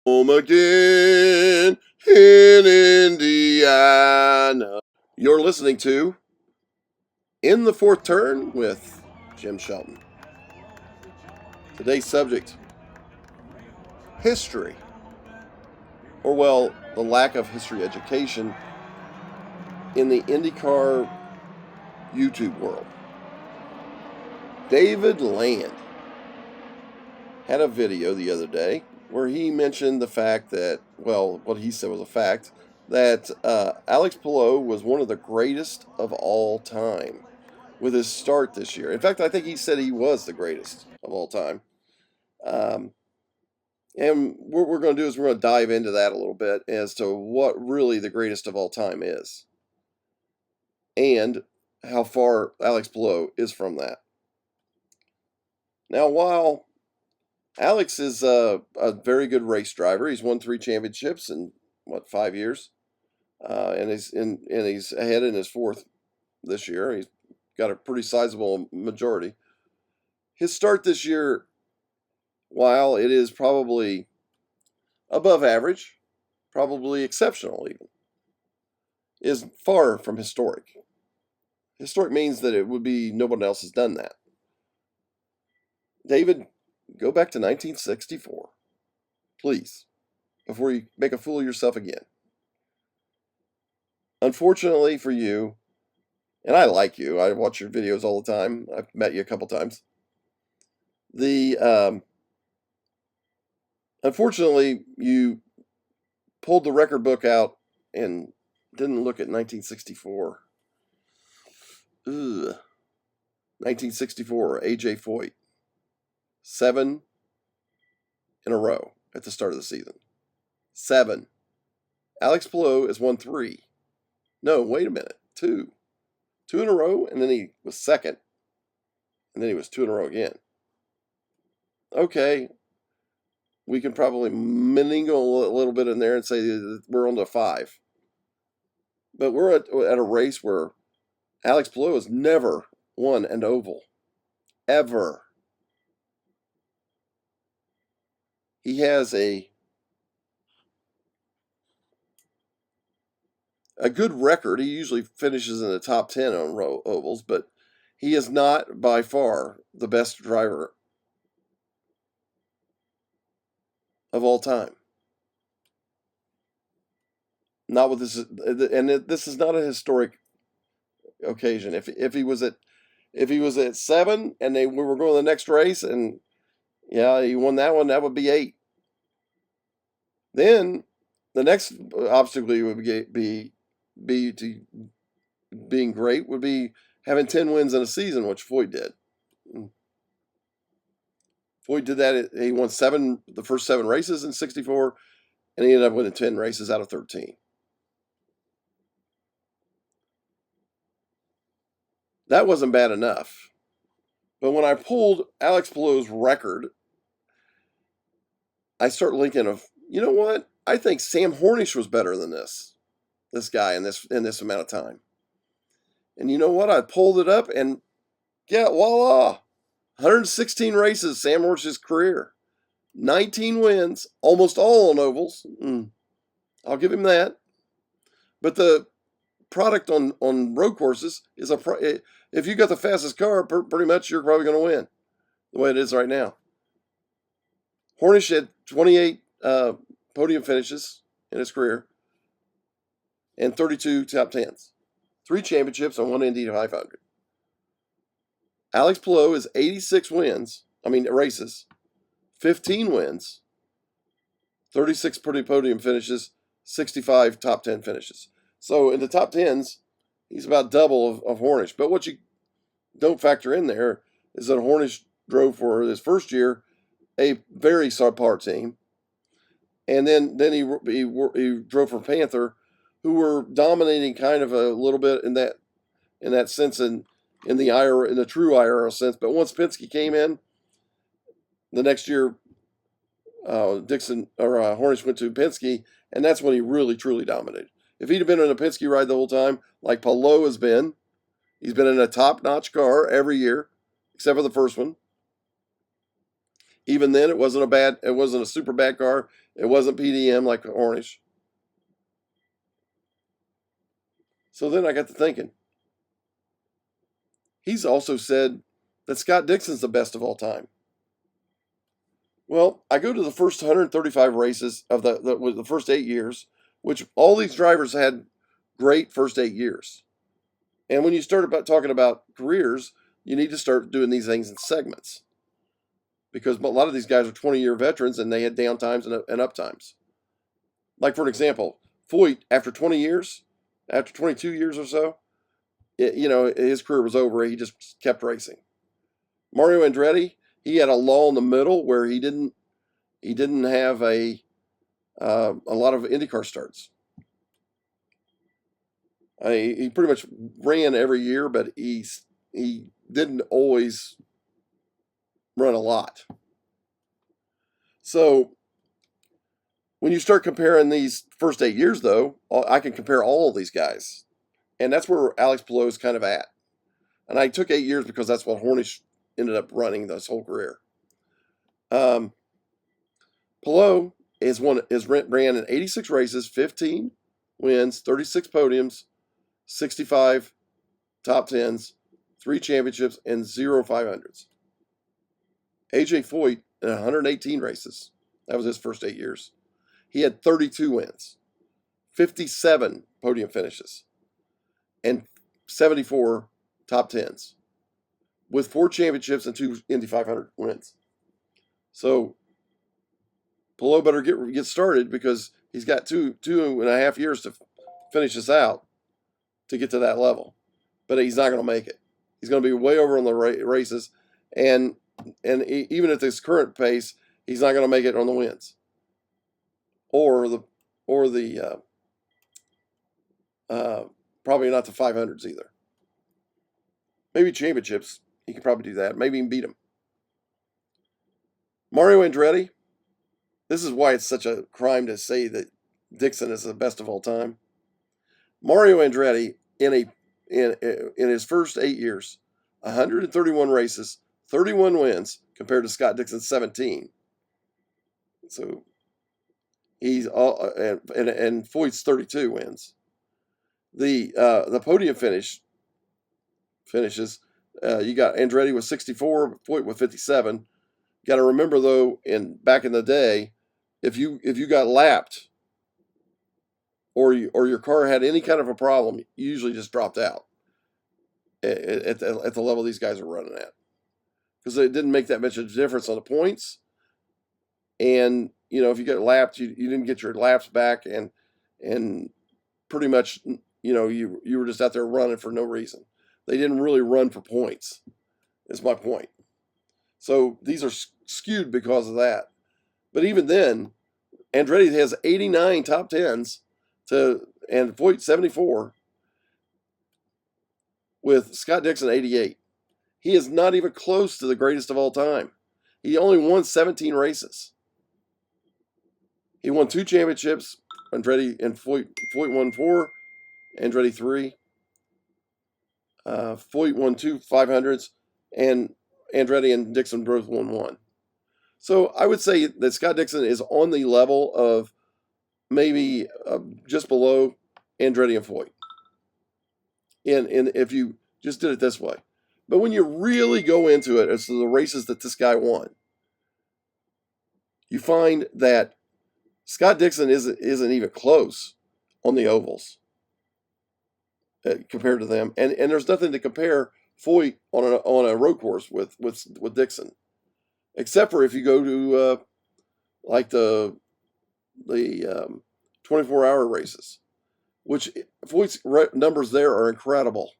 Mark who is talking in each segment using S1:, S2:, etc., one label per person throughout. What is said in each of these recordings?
S1: Home again in Indiana. You're listening to In the Fourth Turn with Jim Shelton. Today's subject, history. Or, well, the lack of history education in the IndyCar YouTube world. David Land had a video the other day where he mentioned the fact that, well, what he said was a fact, that Alex Palou was one of the greatest of all time with his start this year. In fact, I think he said he was the greatest of all time. Um, and what we're going to do is we're going to dive into that a little bit as to what really the greatest of all time is and how far Alex Palou is from that. Now, while Alex is a very good race driver, he's won 3 championships in, 5 years? And he's ahead in his 4th this year. He's got a pretty sizable majority. His start this year, while it is probably above average, probably exceptional even, is far from historic. Historic means that it would be no one else has done that. David, go back to 1964, please, before you make a fool of yourself again. Unfortunately for you, and I like you, I watch your videos all the time. I've met you a couple times. Unfortunately, you pulled the record book out and didn't look at 1964. Ugh. 1964, AJ Foyt. 7 in a row at the start of the season. 7. Alex Palou has won 3. No, wait a minute. 2. 2 in a row, and then he was second. And then he was 2 in a row again. Okay, we can probably mingle a little bit in there and say that we're on to 5. But we're at a race where Alex Palou has never won an oval. Ever. He has a good record. He usually finishes in the top 10 on ovals, but he is not by far the best driver of all time. Not with this, and this is not a historic occasion. If he was at 7 and we were going to the next race and yeah, he won that one, that would be 8. Then the next obstacle would be to being great would be having 10 wins in a season, which Foyt did. Foyt did that. He won the first 7 races in 64, and he ended up winning 10 races out of 13. That wasn't bad enough. But when I pulled Alex Palou's record, I start linking of, you know what? I think Sam Hornish was better than this guy in this amount of time. And you know what? I pulled it up and yeah, voila. 116 races, Sam Hornish's career. 19 wins, almost all on ovals. I'll give him that. But the product on road courses is if you got the fastest car, pretty much you're probably going to win the way it is right now. Hornish had 28 podium finishes in his career and 32 top 10s, 3 championships and 1 Indy 500. Alex Palou is 86 races, 15 wins, 36 podium finishes, 65 top 10 finishes. So in the top 10s, he's about double of Hornish. But what you don't factor in there is that Hornish drove for his first year a very subpar team, and then he drove for Panther, who were dominating kind of a little bit in that sense in the true IRL sense. But once Penske came in, the next year, Dixon or Hornish went to Penske, and that's when he really truly dominated. If he'd have been in a Penske ride the whole time, like Palou has been, he's been in a top-notch car every year, except for the first one. Even then, it wasn't a super bad car. It wasn't PDM like Hornish. So then I got to thinking. He's also said that Scott Dixon's the best of all time. Well, I go to the first 135 races of the first 8 years, which all these drivers had great first 8 years. And when you start talking about careers, you need to start doing these things in segments, because a lot of these guys are 20-year veterans and they had downtimes and uptimes. Like, for an example, Foyt, after 20 years, after 22 years or so, his career was over. He just kept racing. Mario Andretti, he had a lull in the middle where he didn't have a lot of IndyCar starts. He pretty much ran every year, but he didn't always run a lot. So when you start comparing these first 8 years, though, I can compare all of these guys, and that's where Alex Palou is kind of at. And I took 8 years because that's what Hornish ended up running this whole career. Palou ran in 86 races, 15 wins, 36 podiums, 65 top tens, 3 championships, and 0 500s. AJ Foyt in 118 races. That was his first 8 years. He had 32 wins, 57 podium finishes, and 74 top tens, with 4 championships and 2 Indy 500 wins. So Palou better get started, because he's got two and a half years to finish this out to get to that level. But he's not going to make it. He's going to be way over on the races, and even at this current pace, he's not going to make it on the wins or the probably not the 500s either. Maybe championships. He could probably do that. Maybe even beat him. Mario Andretti. This is why it's such a crime to say that Dixon is the best of all time. Mario Andretti, in his first 8 years, 131 races, 31 wins compared to Scott Dixon's 17. So he's and Foyt's 32 wins. The podium finishes. You got Andretti with 64, Foyt with 57. Got to remember, though, back in the day, if you got lapped or your car had any kind of a problem, you usually just dropped out at the level these guys are running at, because it didn't make that much of a difference on the points. And if you get lapped, you didn't get your laps back, and pretty much you were just out there running for no reason. They didn't really run for points, is my point. So these are skewed because of that. But even then, Andretti has 89 top tens and Foyt 74, with Scott Dixon 88. He is not even close to the greatest of all time. He only won 17 races. He won 2 championships. Andretti and Foyt won 4. Andretti 3. Foyt won 2 500s, and Andretti and Dixon both won 1. So I would say that Scott Dixon is on the level of maybe just below Andretti and Foyt. And if you just did it this way. But when you really go into it as to the races that this guy won, you find that Scott Dixon isn't even close on the ovals compared to them. And there's nothing to compare Foyt on a road course with Dixon, except for if you go to like the 24-hour races, which Foyt's numbers there are incredible.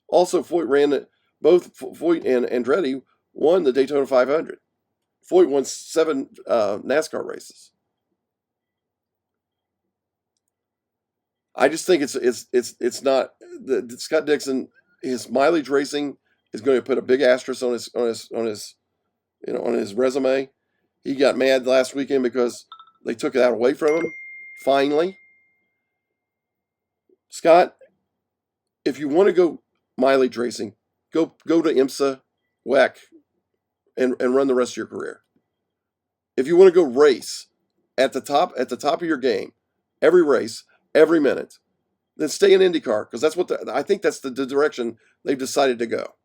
S1: Also, both Foyt and Andretti won the Daytona 500. Foyt won 7 NASCAR races. I just think it's not Scott Dixon. His mileage racing is going to put a big asterisk on his resume. He got mad last weekend because they took that away from him. Finally, Scott, if you want to go mileage racing, go to IMSA, WEC, and run the rest of your career. If you want to go race at the top of your game, every race, every minute, then stay in IndyCar, because that's what I think that's the direction they've decided to go.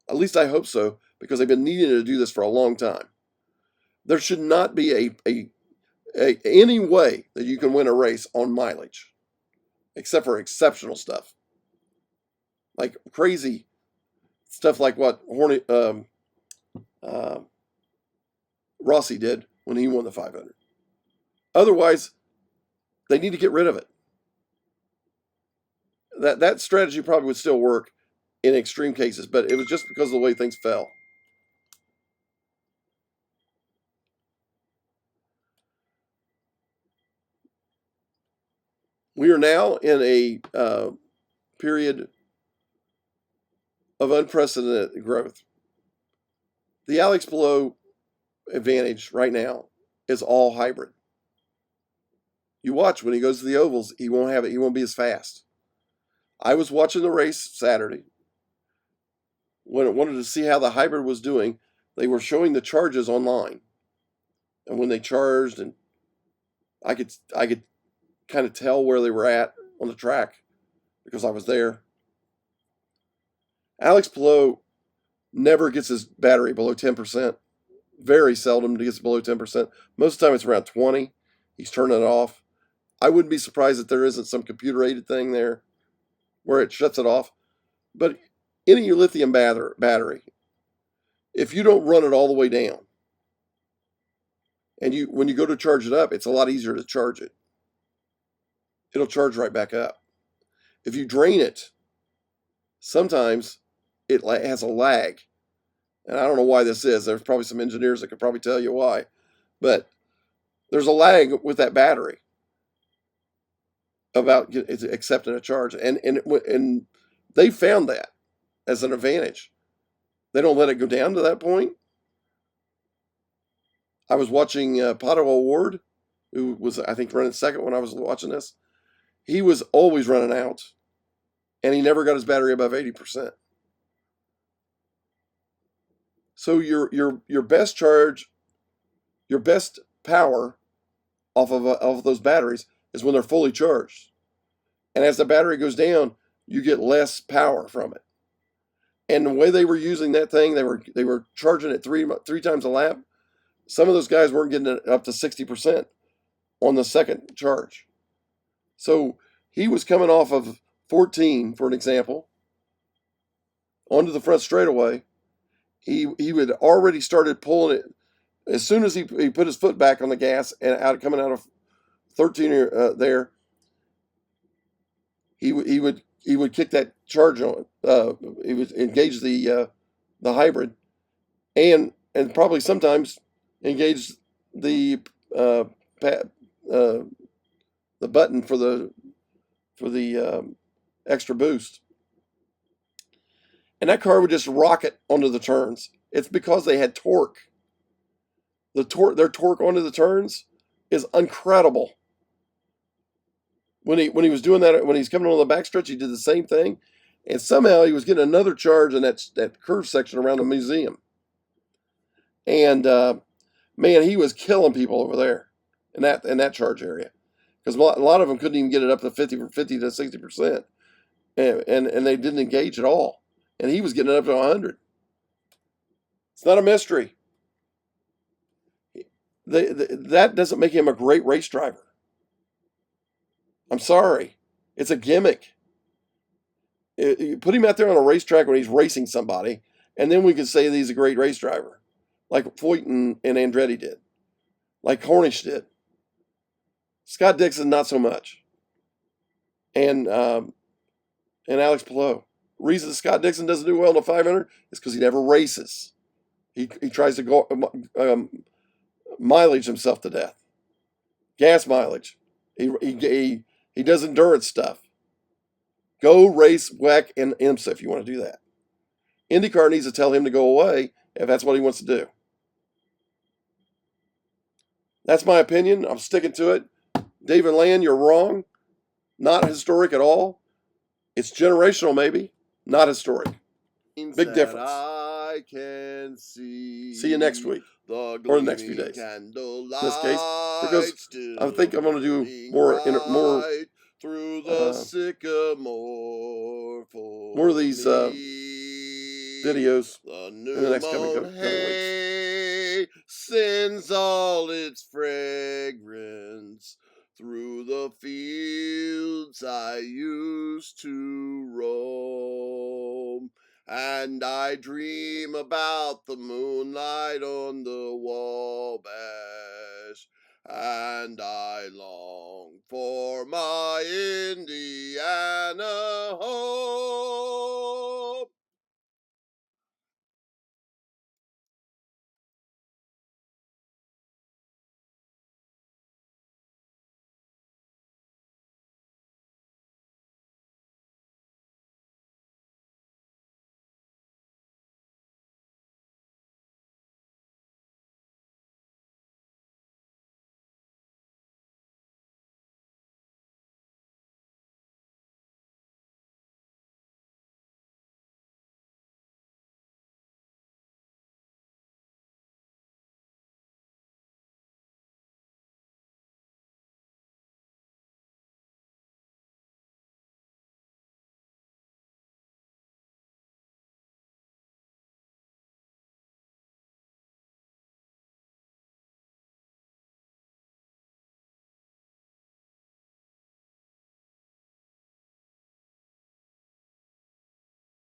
S1: At least I hope so, because they've been needing to do this for a long time. There should not be any way that you can win a race on mileage, except for exceptional stuff, like crazy stuff like what Rossi did when he won the 500. Otherwise, they need to get rid of it. That strategy probably would still work in extreme cases, but it was just because of the way things fell. We are now in a period of unprecedented growth. The Alex Palou advantage right now is all hybrid. You watch when he goes to the ovals, he won't have it. He won't be as fast. I was watching the race Saturday. When I wanted to see how the hybrid was doing, they were showing the charges online, and when they charged, and I could kind of tell where they were at on the track because I was there. Alex Palou never gets his battery below 10%. Very seldom gets below 10%. Most of the time it's around 20. He's turning it off. I wouldn't be surprised if there isn't some computer-aided thing there where it shuts it off. But any lithium battery, if you don't run it all the way down, and when you go to charge it up, it's a lot easier to charge it. It'll charge right back up. If you drain it, sometimes it has a lag. And I don't know why this is. There's probably some engineers that could probably tell you why. But there's a lag with that battery about accepting a charge. And they found that as an advantage. They don't let it go down to that point. I was watching Palou, who was, I think, running second when I was watching this. He was always running out, and he never got his battery above 80%. So your best charge, your best power off of those batteries is when they're fully charged. And as the battery goes down, you get less power from it. And the way they were using that thing, they were charging it three times a lap. Some of those guys weren't getting it up to 60% on the second charge. So he was coming off of 14, for an example, onto the front straightaway. He had already started pulling it as soon as he put his foot back on the gas and coming out of 13 there. He would kick that charge on. He would engage the hybrid, and probably sometimes engage the button for the extra boost. And that car would just rocket onto the turns. It's because they had torque. Their torque onto the turns is incredible. When he was doing that, when he's coming on the backstretch, he did the same thing, and somehow he was getting another charge in that curve section around the museum. And man, he was killing people over there in that charge area, because a lot of them couldn't even get it up to 50 to 60%, and they didn't engage at all. And he was getting it up to 100. It's not a mystery. That doesn't make him a great race driver. I'm sorry. It's a gimmick. You put him out there on a racetrack when he's racing somebody, and then we can say that he's a great race driver, like Foyt and Andretti did, like Hornish did. Scott Dixon, not so much. And Alex Palou. Reason Scott Dixon doesn't do well in the 500 is because he never races. He tries to go mileage himself to death. Gas mileage. He does endurance stuff. Go race WEC and IMSA if you want to do that. IndyCar needs to tell him to go away if that's what he wants to do. That's my opinion. I'm sticking to it. David Land, you're wrong. Not historic at all. It's generational, maybe. Not historic. Big difference. I can see. See you next week. or the next few days. In this case, because I think I'm going to do more
S2: through the sycamore
S1: more of these videos in the next coming weeks.
S2: Sends all its fragrance through the fields I used to roam, and I dream about the moonlight on the Wabash, and I long for my Indiana home.